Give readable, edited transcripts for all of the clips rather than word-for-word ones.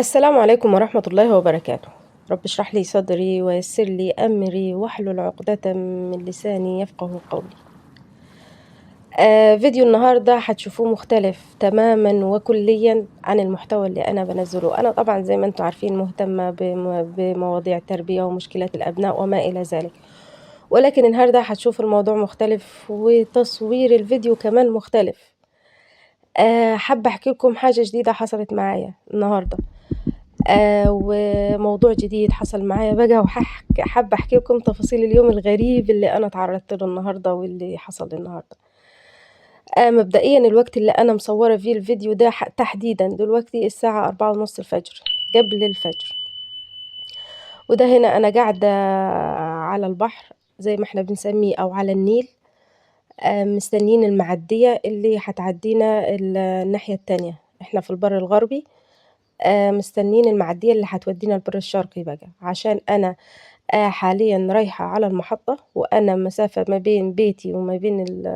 السلام عليكم ورحمة الله وبركاته. رب اشرح لي صدري ويسر لي أمري واحلل عقدة من لساني يفقه قولي. فيديو النهاردة هتشوفوه مختلف تماما وكليا عن المحتوى اللي أنا بنزله. أنا طبعا زي ما انتم عارفين مهتمة بمواضيع التربية ومشكلات الأبناء وما إلى ذلك، ولكن النهاردة هتشوف الموضوع مختلف وتصوير الفيديو كمان مختلف. حابة أحكي لكم حاجة جديدة حصلت معايا النهاردة، وموضوع جديد حصل معايا بقى، حابة أحكي لكم تفاصيل اليوم الغريب اللي أنا تعرضت له النهاردة واللي حصل لي النهاردة. مبدئيا الوقت اللي أنا مصورة فيه الفيديو ده تحديدا دلوقتي الساعة 4:30 الفجر، قبل الفجر، وده هنا أنا قاعدة على البحر زي ما احنا بنسميه أو على النيل، مستنيين المعدية اللي هتعدينا الناحية التانية. احنا في البر الغربي، مستنيين المعدية اللي هتودينا البر الشرقي بقى، عشان أنا حاليا رايحة على المحطة، وأنا مسافة ما بين بيتي وما بين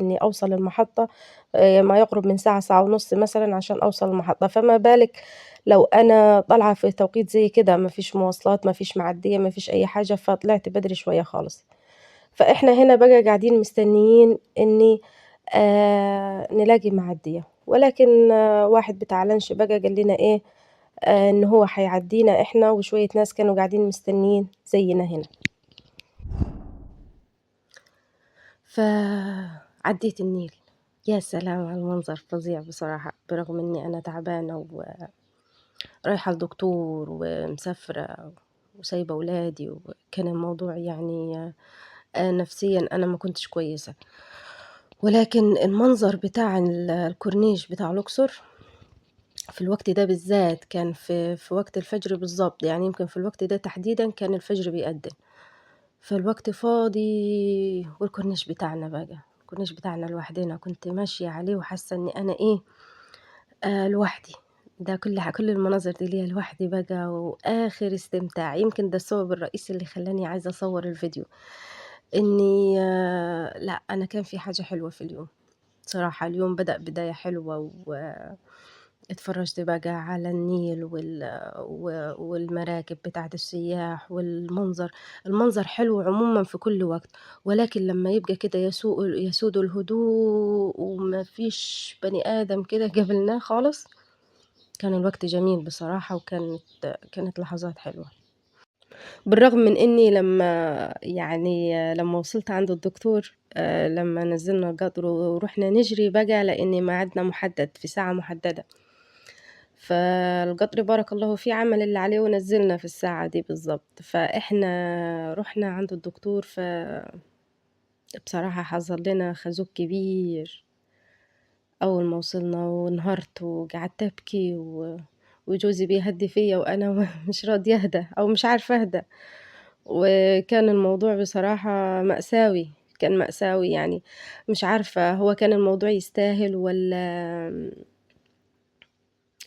إني أوصل المحطة ما يقرب من ساعة، ساعة ونص مثلا عشان أوصل المحطة. فما بالك لو أنا طالعة في توقيت زي كده، مفيش مواصلات، مفيش معدية، مفيش أي حاجة، فطلعت بدري شوية خالص. فإحنا هنا بقى قاعدين مستنيين إني نلاقي معدية، ولكن واحد بتاع لانش بقى قال لنا إيه، إن هو هيعدينا إحنا وشوية ناس كانوا قاعدين مستنيين زينا هنا. فعديت النيل، يا سلام على المنظر، فظيع بصراحة، برغم إني أنا تعبانة ورايحة لدكتور ومسافرة وسايبة ولادي، وكان الموضوع يعني نفسيا أنا ما كنتش كويسة، ولكن المنظر بتاع الكورنيش بتاع الأقصر في الوقت ده بالذات كان في وقت الفجر بالظبط، يعني يمكن في الوقت ده تحديدا كان الفجر بيأذن، فالوقت فاضي، والكورنيش بتاعنا بقى، الكورنيش بتاعنا لوحدنا، كنت ماشية عليه وحاسة إني أنا إيه، لوحدي. ده كل المناظر دي ليا لوحدي بقى، وآخر استمتاع. يمكن ده السبب الرئيسي اللي خلاني عايزة أصور الفيديو، إني لا، أنا كان في حاجة حلوة في اليوم صراحة. اليوم بدأ بداية حلوة، اتفرجت بقى على النيل والمراكب بتاعت السياح، المنظر حلو عموما في كل وقت، ولكن لما يبقى كده يسود الهدوء وما فيش بني آدم كده قابلناه خالص، كان الوقت جميل بصراحة، كانت لحظات حلوة. بالرغم من إني لما وصلت عند الدكتور، لما نزلنا القطر ورحنا نجري بقى، لأن ميعادنا محدد في ساعة محددة، فالقطر بارك الله فيه عمل اللي عليه ونزلنا في الساعة دي بالظبط. فإحنا رحنا عند الدكتور، بصراحة حصل لنا خازوق كبير أول ما وصلنا، وانهارت وقعدت أبكي وجوزي بيهدي فيا وأنا مش راضية أهدى أو مش عارفة أهدى، وكان الموضوع بصراحة مأساوي، كان مأساوي يعني. مش عارفة هو كان الموضوع يستاهل ولا،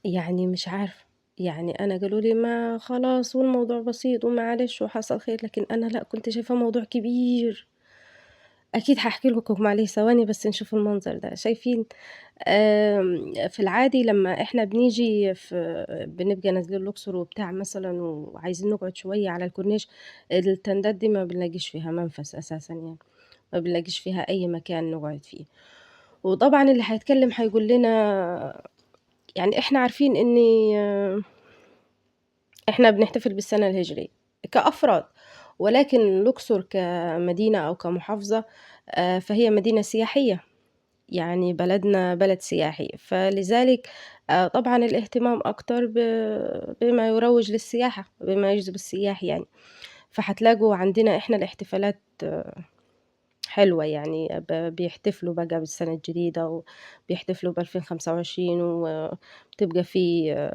يعني مش عارفة. يعني أنا قالوا لي ما خلاص والموضوع بسيط ومعلش وحصل خير، لكن أنا لأ، كنت شايفاه موضوع كبير. أكيد هحكي لكم عليه، ثواني بس نشوف المنظر ده. شايفين في العادي لما إحنا بنبقى نازلين الأقصر وبتاع مثلا وعايزين نقعد شوية على الكورنيش، التندات دي ما بنلاقيش فيها منفس أساسا، يعني ما بنلاقيش فيها أي مكان نقعد فيه. وطبعا اللي هيتكلم هيقول لنا، يعني إحنا عارفين إن إحنا بنحتفل بالسنة الهجرية كأفراد، ولكن الأقصر كمدينة أو كمحافظة فهي مدينة سياحية، يعني بلدنا بلد سياحي، فلذلك طبعا الاهتمام أكتر بما يروج للسياحة، بما يجذب السياح يعني. فهتلاقوا عندنا إحنا الاحتفالات حلوة، يعني بيحتفلوا بقى بالسنة الجديدة، وبيحتفلوا ب2025،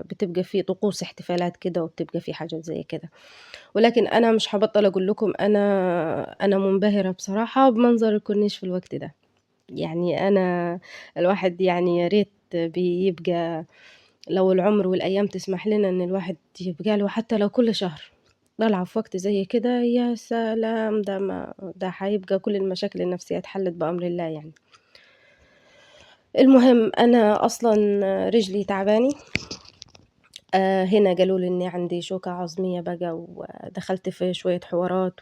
بتبقى في طقوس احتفالات كده، وبتبقى في حاجات زي كده. ولكن أنا مش هبطل أقول لكم، أنا منبهرة بصراحة بمنظر الكورنيش في الوقت ده. يعني الواحد يعني يا ريت بيبقى، لو العمر والأيام تسمح لنا إن الواحد يبقى له حتى لو كل شهر طالعة في وقت زي كده، يا سلام، ده هيبقى كل المشاكل النفسية اتحلت بأمر الله يعني. المهم أنا أصلا رجلي تعباني، هنا قالوا لي إني عندي شوكة عظمية بقى، ودخلت في شوية حوارات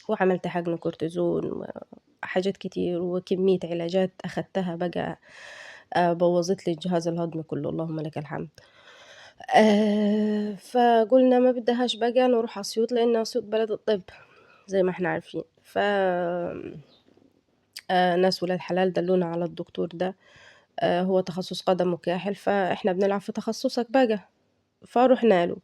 وعملت حقن كورتيزون وحاجات كتير وكمية علاجات أخدتها بقى، بوظت لي الجهاز الهضمي كله، اللهم لك الحمد. فقلنا ما بدهاش بقى نروح أسيوط، لأن أسيوط بلد الطب زي ما احنا عارفين. ناس ولاد حلال دلونا على الدكتور ده، هو تخصص قدم وكاحل، فاحنا بنلعب في تخصصك بقى. فرحنا له،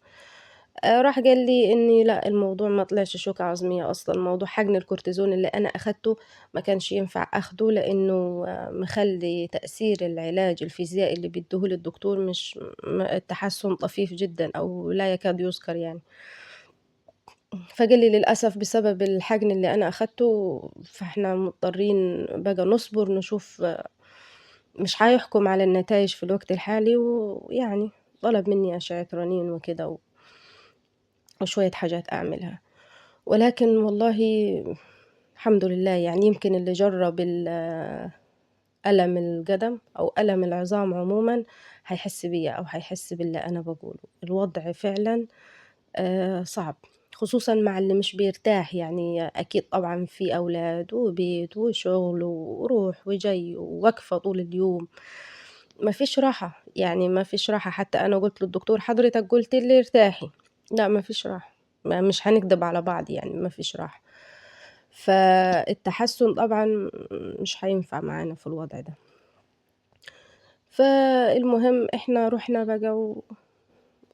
راح قال لي إني لأ، الموضوع ما طلعش شوكة عظمية أصلًا، موضوع حقن الكورتيزون اللي أنا أخدته ما كانش ينفع أخده، لإنه مخلّي تأثير العلاج الفيزيائي اللي بيديه لي الدكتور مش التحسن طفيف جدًا أو لا يكاد يُذكر يعني. فقال لي للأسف بسبب الحقن اللي أنا أخدته، فإحنا مضطرين بقى نصبر نشوف، مش هيحكم على النتايج في الوقت الحالي، ويعني طلب مني أشعة رنين وكده وشوية حاجات أعملها. ولكن والله الحمد لله، يعني يمكن اللي جرب ألم القدم أو ألم العظام عموما هيحس بيا أو هيحس باللي أنا بقوله. الوضع فعلا صعب، خصوصا مع اللي مش بيرتاح. يعني أكيد طبعا في أولاد وبيت وشغل وروح وجاي ووقفة طول اليوم، ما فيش راحة، يعني ما فيش راحة. حتى أنا قلت للدكتور حضرتك قلت لي ارتاحي، لا ما فيش راحة، مش هنكدب على بعض، يعني ما فيش راحة. فالتحسن طبعا مش هينفع معانا في الوضع ده. فالمهم احنا رحنا بقى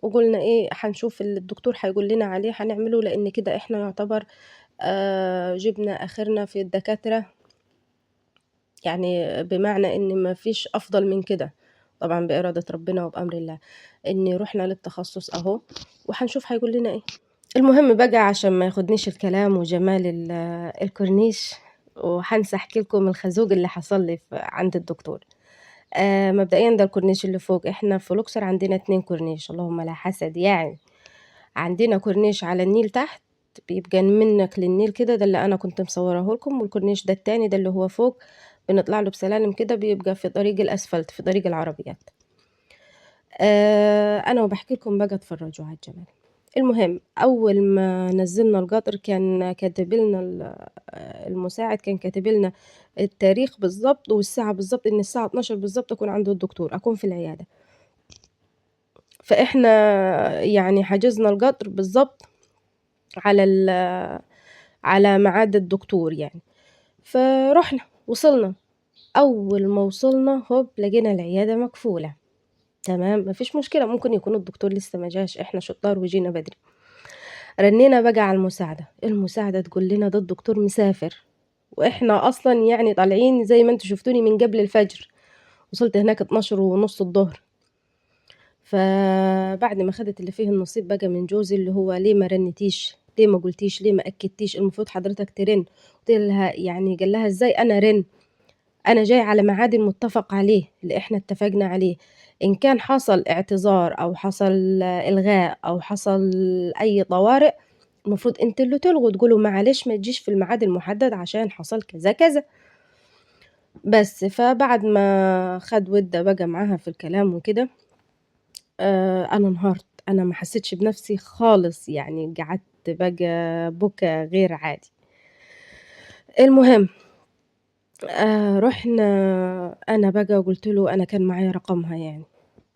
وقلنا ايه، هنشوف اللي الدكتور هيقول لنا عليه هنعمله، لان كده احنا يعتبر جبنا اخرنا في الدكاترة، يعني بمعنى ان ما فيش افضل من كده، طبعا بإرادة ربنا وبأمر الله، اني رحنا للتخصص اهو، وهنشوف هيقول لنا ايه. المهم بقى عشان ما ياخدنيش الكلام وجمال الكورنيش، وهنسى احكي لكم الخازوق اللي حصل لي عند الدكتور. مبدئيا ده الكورنيش اللي فوق، احنا في لوكسور عندنا 2 كورنيش، اللهم لا حسد يعني. عندنا كورنيش على النيل تحت، بيبقى منك للنيل كده، ده اللي انا كنت مصوراه لكم. والكورنيش ده التاني، ده اللي هو فوق، بنطلع له بسلالم كده، بيبقى في طريق الاسفلت، في طريق العربيات. انا وبحكي لكم بقى اتفرجوا على الجمال. المهم اول ما نزلنا القطر كان كاتب لنا المساعد، كان كاتب لنا التاريخ بالظبط والساعه بالظبط، ان الساعه 12 بالظبط اكون عند الدكتور، اكون في العياده. فاحنا يعني حجزنا القطر بالظبط على على ميعاد الدكتور يعني. فرحنا وصلنا، اول ما وصلنا هوب لقينا العياده مقفوله. تمام، مفيش مشكله، ممكن يكون الدكتور لسه ما جاش، احنا شطار وجينا بدري. رنينا بقى على المساعدة تقول لنا ده الدكتور مسافر، واحنا اصلا يعني طالعين زي ما انتوا شفتوني من قبل الفجر، وصلت هناك 12:30 الظهر. فبعد ما خدت اللي فيه النصيب بقى من جوزي، اللي هو ليه ما رنتيش، ليه ما قلتيش، ليه ما اكدتيش، المفروض حضرتك ترن. قلت لها يعني، قال لها ازاي انا رن، انا جاي على ميعاد المتفق عليه اللي احنا اتفقنا عليه. ان كان حصل اعتذار او حصل الغاء او حصل اي طوارئ، المفروض انت اللي تلغوا، تقولوا معلش ما تجيش في الميعاد المحدد عشان حصل كذا كذا. بس فبعد ما خد ودة بقى معاها في الكلام وكده، انا انهارت، انا ما حسيتش بنفسي خالص، يعني قعدت بقى بكى غير عادي. المهم رحنا، انا بقى قلت له، انا كان معايا رقمها يعني،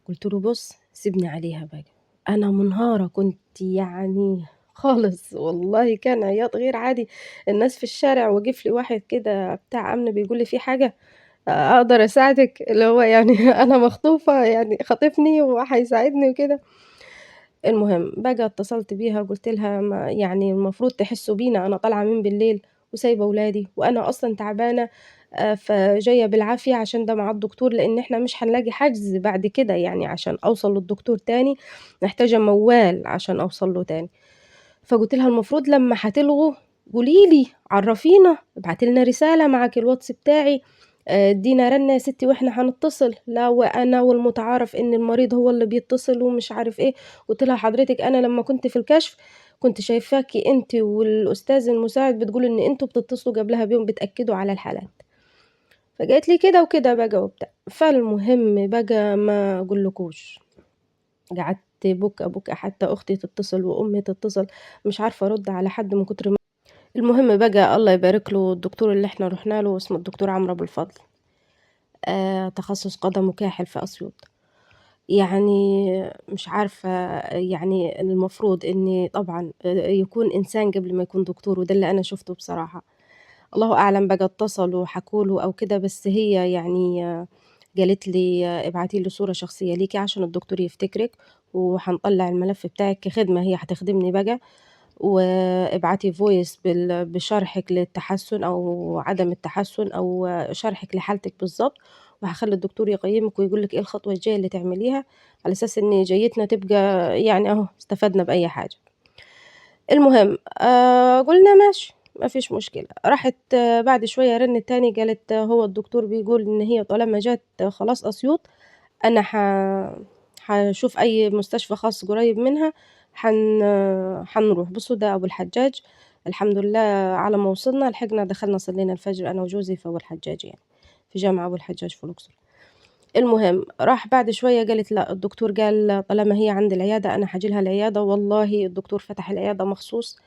قلت له بص سيبني عليها بقى، انا منهارة كنت يعني خالص، والله كان عياط غير عادي. الناس في الشارع، وقف لي واحد كده بتاع امن بيقول لي في حاجة اقدر اساعدك، اللي هو يعني انا مخطوفة، يعني خاطفني وهيساعدني وكده. المهم بقى اتصلت بيها وقلت لها يعني المفروض تحسوا بينا، انا طالعة من بالليل وسايبة ولادي، وانا اصلا تعبانة، فجاية بالعافية عشان ده مع الدكتور، لان احنا مش هنلاقي حجز بعد كده، يعني عشان اوصل للدكتور تاني محتاجة موال عشان اوصل له تاني. فقلت لها المفروض لما هتلغوا قوليلي، عرفينا، ابعتي لنا رسالة معاك الواتس بتاعي، ادينا رنة يا ستي واحنا هنتصل. لا، وانا والمتعارف ان المريض هو اللي بيتصل ومش عارف ايه. قلت لها حضرتك انا لما كنت في الكشف كنت شايفاكي انت والاستاذ المساعد بتقول ان انتوا بتتصلوا قبلها بيوم بتاكدوا على الحالات. فقالت لي كده وكده بقى وبتاع. فالمهم بقى ما اقولكوش، قعدت بكى حتى أختي تتصل وأمي تتصل، مش عارفة أرد على حد من كتر ما. المهم بقى الله يبارك له الدكتور اللي احنا رحنا له اسمه الدكتور عمرو أبو الفضل، تخصص قدم وكاحل في أسيوط. يعني مش عارفة، يعني المفروض إن طبعا يكون إنسان قبل ما يكون دكتور، وده اللي أنا شفته بصراحة. الله أعلم بقى اتصلوا وحكوا له أو كده، بس هي يعني قالت لي ابعتي لي صورة شخصية ليكي عشان الدكتور يفتكرك، وهنطلع الملف بتاعك كخدمة، هي هتخدمني بقى، وابعتي فويس بشرحك للتحسن أو عدم التحسن أو شرحك لحالتك بالظبط، وهخلي الدكتور يقيمك ويقولك ايه الخطوة الجاية اللي تعمليها، على أساس إن جايتنا تبقى يعني أهو استفدنا بأي حاجة. المهم قلنا ماشي ما فيش مشكلة. راحت بعد شوية رنت تاني قالت هو الدكتور بيقول إن هي طالما جات خلاص أسيوط، أنا هشوف أي مستشفى خاص قريب منها، هنروح. بصوا ده أبو الحجاج، الحمد لله على ما وصلنا لحقنا دخلنا صلينا الفجر أنا وجوزي في أبو الحجاج، يعني في جامع أبو الحجاج في الأقصر. المهم راح بعد شوية قالت لأ، الدكتور قال طالما هي عند العيادة أنا هاجي لها العيادة. والله الدكتور فتح العيادة مخصوص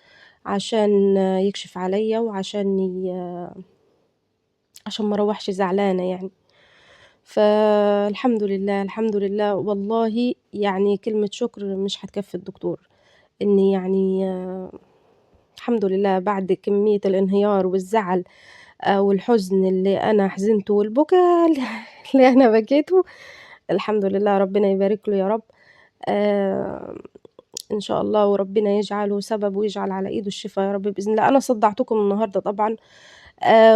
عشان يكشف عليا، وعشان عشان ما اروحش زعلانة يعني. فالحمد لله الحمد لله والله، يعني كلمة شكر مش هتكفي الدكتور، إني يعني الحمد لله بعد كمية الانهيار والزعل والحزن اللي أنا حزنته والبكا اللي أنا بكيته، الحمد لله ربنا يبارك له يا رب. آه إن شاء الله، وربنا يجعله سبب ويجعل على إيده الشفاء يا رب بإذن الله. أنا صدعتكم النهاردة طبعا،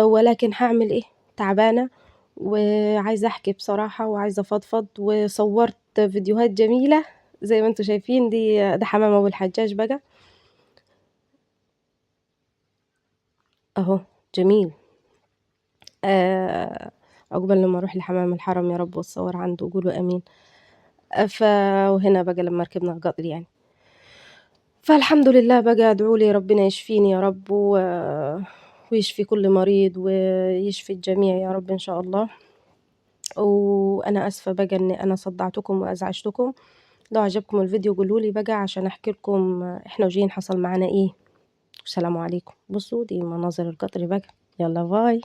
ولكن هعمل إيه، تعبانة وعايزة أحكي بصراحة وعايزة أفضفض، وصورت فيديوهات جميلة زي ما انتوا شايفين. ده حمام أبو الحجاج بقى أهو، جميل. آه عقبال لما أروح لحمام الحرم يا رب واتصور عنده، قولوا آمين. وهنا بقى لما ركبنا القطر يعني، فالحمد لله بقى ادعوا لي ربنا يشفيني يا رب، ويشفي كل مريض ويشفي الجميع يا رب إن شاء الله. وأنا آسفة بقى إن أنا صدعتكم وأزعجتكم. لو عجبكم الفيديو قولولي بقى عشان أحكي لكم إحنا وجايين حصل معانا إيه. والسلام عليكم. بصوا دي مناظر القطر بقى. يلا باي.